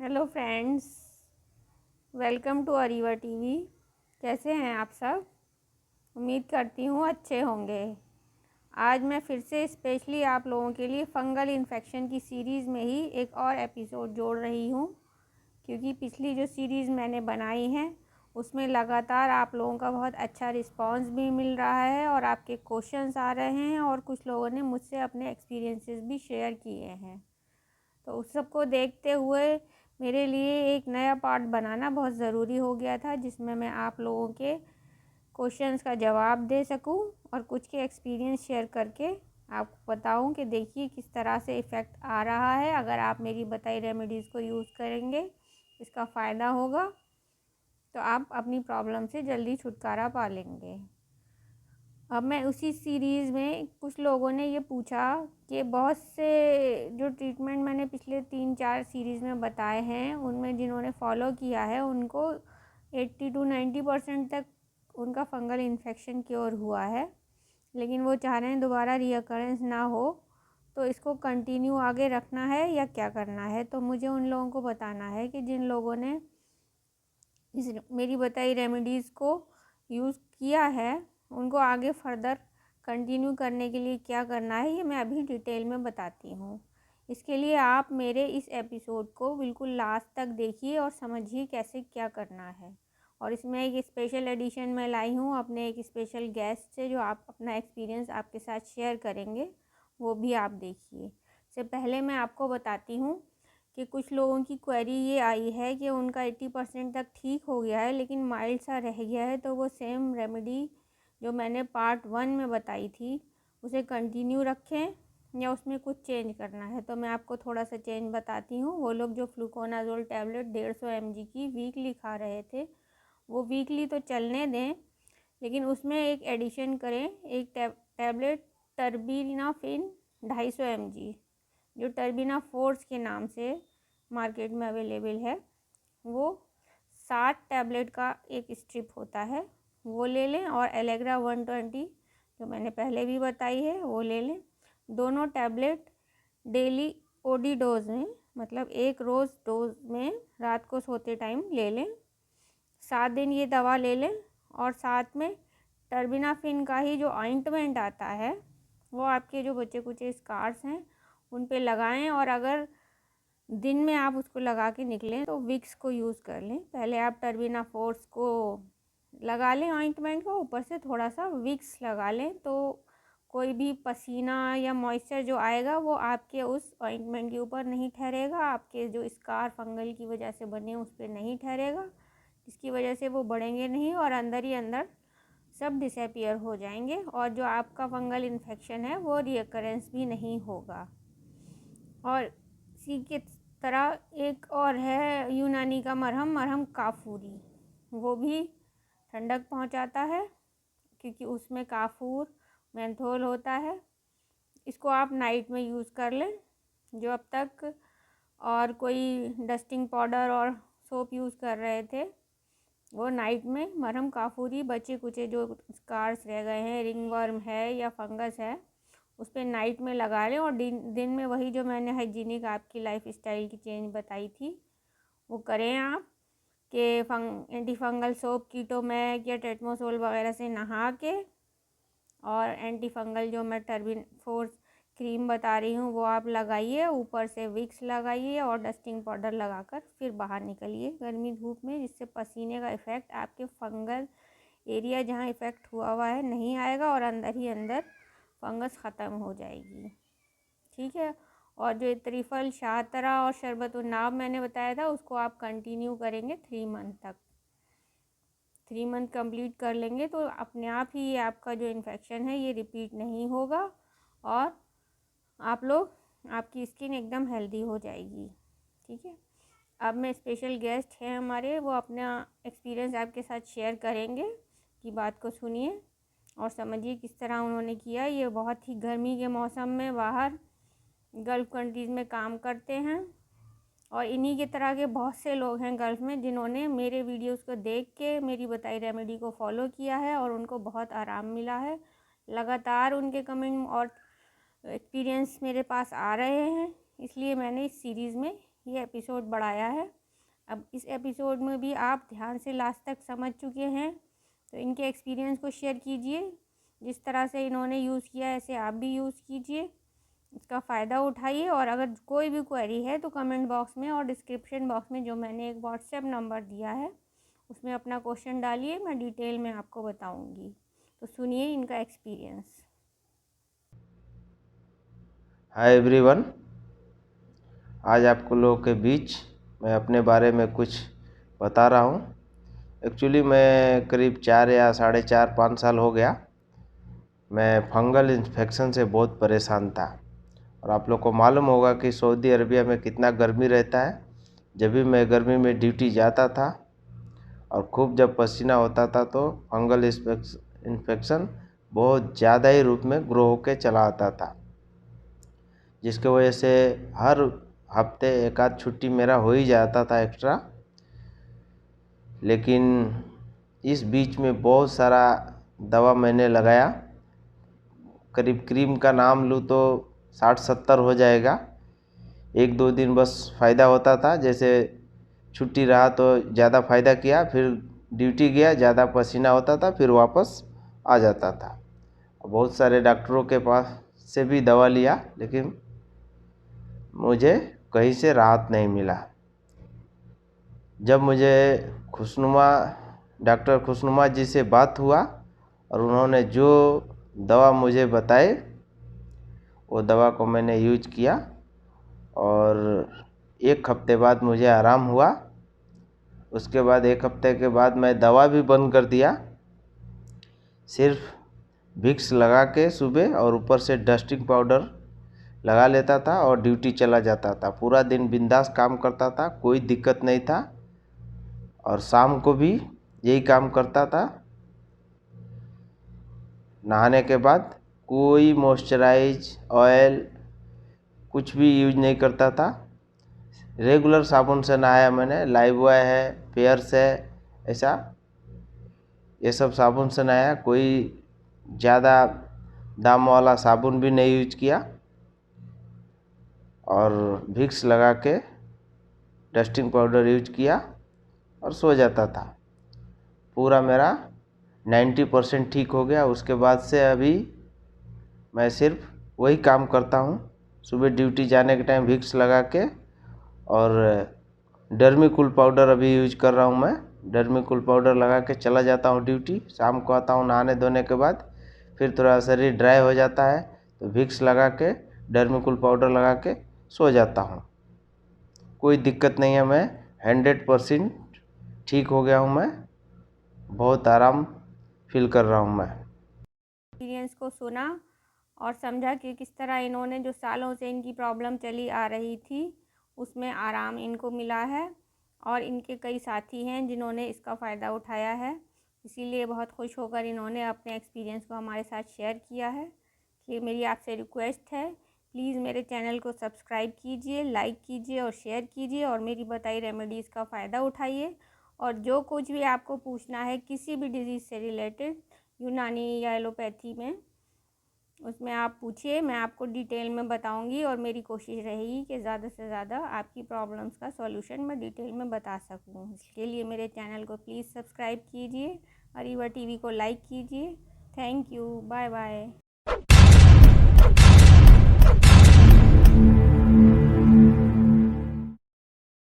Hello friends, welcome to Ariva TV. कैसे हैं आप सब? उम्मीद करती हूँ अच्छे होंगे। आज मैं फिर से स्पेशली आप लोगों के लिए फंगल इन्फेक्शन की सीरीज़ में ही एक और एपिसोड जोड़ रही हूँ, क्योंकि पिछली जो सीरीज़ मैंने बनाई है उसमें लगातार आप लोगों का बहुत अच्छा रिस्पांस भी मिल रहा है और आपके क्वेश्चंस आ रहे हैं और कुछ लोगों ने मुझसे अपने एक्सपीरियंसेस भी शेयर किए हैं। तो उस सब को देखते हुए मेरे लिए एक नया पार्ट बनाना बहुत ज़रूरी हो गया था, जिसमें मैं आप लोगों के क्वेश्चंस का जवाब दे सकूं और कुछ के एक्सपीरियंस शेयर करके आपको बताऊं कि देखिए किस तरह से इफ़ेक्ट आ रहा है। अगर आप मेरी बताई रेमेडीज़ को यूज़ करेंगे, इसका फ़ायदा होगा तो आप अपनी प्रॉब्लम से जल्दी छुटकारा पा लेंगे। अब मैं उसी सीरीज़ में कुछ लोगों ने ये पूछा कि बहुत से जो ट्रीटमेंट मैंने पिछले 3-4 सीरीज़ में बताए हैं उनमें जिन्होंने फॉलो किया है उनको 80 to 90% तक उनका फंगल इन्फेक्शन क्योर हुआ है, लेकिन वो चाह रहे हैं दोबारा रीअकरेंस ना हो, तो इसको कंटिन्यू आगे रखना है या क्या करना है। तो मुझे उन लोगों को बताना है कि जिन लोगों ने इस मेरी बताई रेमेडीज़ को यूज़ किया है उनको आगे फर्दर कंटिन्यू करने के लिए क्या करना है, ये मैं अभी डिटेल में बताती हूँ। इसके लिए आप मेरे इस एपिसोड को बिल्कुल लास्ट तक देखिए और समझिए कैसे क्या करना है। और इसमें एक स्पेशल एडिशन मैं लाई हूँ अपने एक स्पेशल गेस्ट से, जो आप अपना एक्सपीरियंस आपके साथ शेयर करेंगे, वो भी आप देखिए। इससे पहले मैं आपको बताती हूँ कि कुछ लोगों की क्वेरी ये आई है कि उनका 80% तक ठीक हो गया है लेकिन माइल्ड सा रह गया है, तो वो सेम रेमेडी जो मैंने पार्ट 1 में बताई थी उसे कंटिन्यू रखें या उसमें कुछ चेंज करना है। तो मैं आपको थोड़ा सा चेंज बताती हूँ। वो लोग जो फ्लूकोनाजोल टैबलेट 150 mg की वीकली खा रहे थे, वो वीकली तो चलने दें, लेकिन उसमें एक एडिशन करें, एक टैबलेट टर्बिनाफिन 250 mg, जो टर्बिना फोर्स के नाम से मार्केट में अवेलेबल है। वो 7 टैबलेट का एक स्ट्रिप होता है, वो ले लें। और एलेग्रा 120 जो मैंने पहले भी बताई है वो ले लें। दोनों टैबलेट डेली ओडी डोज में, मतलब एक रोज़ डोज में रात को सोते टाइम ले लें। 7 दिन ये दवा ले लें और साथ में टर्बिनाफिन का ही जो ऑइंटमेंट आता है वो आपके जो बचे कुचे स्कार्स हैं उन पे लगाएं। और अगर दिन में आप उसको लगा के निकलें तो विक्स को यूज़ कर लें। पहले आप टर्बिना फोर्स को लगा लें ऑइंटमेंट को, ऊपर से थोड़ा सा विक्स लगा लें, तो कोई भी पसीना या मॉइस्चर जो आएगा वो आपके उस ऑइंटमेंट के ऊपर नहीं ठहरेगा, आपके जो स्कार फंगल की वजह से बने उस पर नहीं ठहरेगा, जिसकी वजह से वो बढ़ेंगे नहीं और अंदर ही अंदर सब डिसअपियर हो जाएंगे और जो आपका फंगल इन्फेक्शन है वो रीअकरेंस भी नहीं होगा। और इसी के तरह एक और है यूनानी का मरहम काफूरी, वो भी ठंडक पहुंचाता है क्योंकि उसमें काफूर मेंथोल होता है। इसको आप नाइट में यूज़ कर लें। जो अब तक और कोई डस्टिंग पाउडर और सोप यूज़ कर रहे थे, वो नाइट में मरहम काफूरी बचे कुचे जो स्कार्स रह गए हैं, रिंग वर्म है या फंगस है, उस पर नाइट में लगा लें। और दिन में वही जो मैंने हाइजीनिक आपकी लाइफ स्टाइल की चेंज बताई थी वो करें आप, कि एंटी फंगल सोप कीटोमैक या टेटमोसोल वगैरह से नहा के, और एंटी फंगल जो मैं टर्बिन फोर्स क्रीम बता रही हूँ वो आप लगाइए, ऊपर से विक्स लगाइए और डस्टिंग पाउडर लगाकर फिर बाहर निकलिए गर्मी धूप में, जिससे पसीने का इफ़ेक्ट आपके फंगल एरिया जहाँ इफ़ेक्ट हुआ है नहीं आएगा और अंदर ही अंदर फंगस ख़त्म हो जाएगी। ठीक है। और जो त्रिफल शाहतरा और शरबत नाब मैंने बताया था उसको आप कंटिन्यू करेंगे 3 मंथ तक। 3 मंथ कंप्लीट कर लेंगे तो अपने आप ही ये आपका जो इन्फेक्शन है ये रिपीट नहीं होगा और आप लोग आपकी स्किन एकदम हेल्दी हो जाएगी। ठीक है। अब मैं स्पेशल गेस्ट हैं हमारे, वो अपना एक्सपीरियंस आपके साथ शेयर करेंगे, कि बात को सुनिए और समझिए किस तरह उन्होंने किया। ये बहुत ही गर्मी के मौसम में बाहर गल्फ़ कंट्रीज़ में काम करते हैं और इन्हीं के तरह के बहुत से लोग हैं गल्फ़ में जिन्होंने मेरे वीडियोस को देख के मेरी बताई रेमेडी को फॉलो किया है और उनको बहुत आराम मिला है। लगातार उनके कमेंट और एक्सपीरियंस मेरे पास आ रहे हैं, इसलिए मैंने इस सीरीज़ में ये एपिसोड बढ़ाया है। अब इस एपिसोड में भी आप ध्यान से लास्ट तक समझ चुके हैं, तो इनके एक्सपीरियंस को शेयर कीजिए। जिस तरह से इन्होंने यूज़ किया ऐसे आप भी यूज़ कीजिए, इसका फ़ायदा उठाइए। और अगर कोई भी क्वेरी है तो कमेंट बॉक्स में और डिस्क्रिप्शन बॉक्स में जो मैंने एक व्हाट्सएप नंबर दिया है उसमें अपना क्वेश्चन डालिए, मैं डिटेल में आपको बताऊंगी। तो सुनिए इनका एक्सपीरियंस। हाय एवरीवन, आज आपको लोगों के बीच मैं अपने बारे में कुछ बता रहा हूँ। एक्चुअली मैं करीब 4 या 4.5-5 साल हो गया मैं फंगल इन्फेक्शन से बहुत परेशान था। और आप लोग को मालूम होगा कि सऊदी अरबिया में कितना गर्मी रहता है। जब भी मैं गर्मी में ड्यूटी जाता था और खूब जब पसीना होता था तो फंगल इन्फेक्शन बहुत ज़्यादा ही रूप में ग्रो होकर चला आता था, जिसके वजह से हर हफ्ते एक आध छुट्टी मेरा हो ही जाता था एक्स्ट्रा। लेकिन इस बीच में बहुत सारा दवा मैंने लगाया, करीब क्रीम का नाम लूँ तो 60-70 हो जाएगा। 1-2 दिन बस फ़ायदा होता था, जैसे छुट्टी रहा तो ज़्यादा फ़ायदा किया, फिर ड्यूटी गया, ज़्यादा पसीना होता था, फिर वापस आ जाता था। बहुत सारे डॉक्टरों के पास से भी दवा लिया, लेकिन मुझे कहीं से राहत नहीं मिला। जब मुझे डॉक्टर खुशनुमा जी से बात हुआ और उन्होंने जो दवा मुझे बताए वो दवा को मैंने यूज किया और 1 हफ्ते बाद मुझे आराम हुआ। उसके बाद 1 हफ्ते के बाद मैं दवा भी बंद कर दिया, सिर्फ विक्स लगा के सुबह और ऊपर से डस्टिंग पाउडर लगा लेता था और ड्यूटी चला जाता था। पूरा दिन बिंदास काम करता था, कोई दिक्कत नहीं था। और शाम को भी यही काम करता था। नहाने के बाद कोई मॉइस्चराइज ऑयल कुछ भी यूज नहीं करता था। रेगुलर साबुन से नहाया मैंने, लाइफबॉय है, पेयर्स है, ऐसा ये सब साबुन से नहाया। कोई ज़्यादा दाम वाला साबुन भी नहीं यूज किया और विक्स लगा के डस्टिंग पाउडर यूज किया और सो जाता था। पूरा मेरा 90% ठीक हो गया। उसके बाद से अभी मैं सिर्फ वही काम करता हूँ, सुबह ड्यूटी जाने के टाइम विक्स लगा के, और डर्मीकूल पाउडर अभी यूज कर रहा हूँ मैं। डर्मीकूल पाउडर लगा के चला जाता हूँ ड्यूटी। शाम को आता हूँ नहाने धोने के बाद, फिर थोड़ा शरीर ड्राई हो जाता है तो विक्स लगा के डर्मीकूल पाउडर लगा के सो जाता हूँ। कोई दिक्कत नहीं है, मैं 100% ठीक हो गया हूँ। मैं बहुत आराम फील कर रहा हूँ। मैं एक्सपीरियंस को सुना और समझा कि किस तरह इन्होंने जो सालों से इनकी प्रॉब्लम चली आ रही थी उसमें आराम इनको मिला है। और इनके कई साथी हैं जिन्होंने इसका फ़ायदा उठाया है, इसीलिए बहुत खुश होकर इन्होंने अपने एक्सपीरियंस को हमारे साथ शेयर किया है। कि मेरी आपसे रिक्वेस्ट है, प्लीज़ मेरे चैनल को सब्सक्राइब कीजिए, लाइक कीजिए और शेयर कीजिए और मेरी बताई रेमेडीज़ का फ़ायदा उठाइए। और जो कुछ भी आपको पूछना है किसी भी डिज़ीज़ से रिलेटेड, यूनानी या एलोपैथी में, उसमें आप पूछिए, मैं आपको डिटेल में बताऊंगी। और मेरी कोशिश रहेगी कि ज़्यादा से ज़्यादा आपकी प्रॉब्लम्स का सॉल्यूशन मैं डिटेल में बता सकूं। इसके लिए मेरे चैनल को प्लीज़ सब्सक्राइब कीजिए, अरीवा टीवी को लाइक कीजिए। Thank you, bye bye.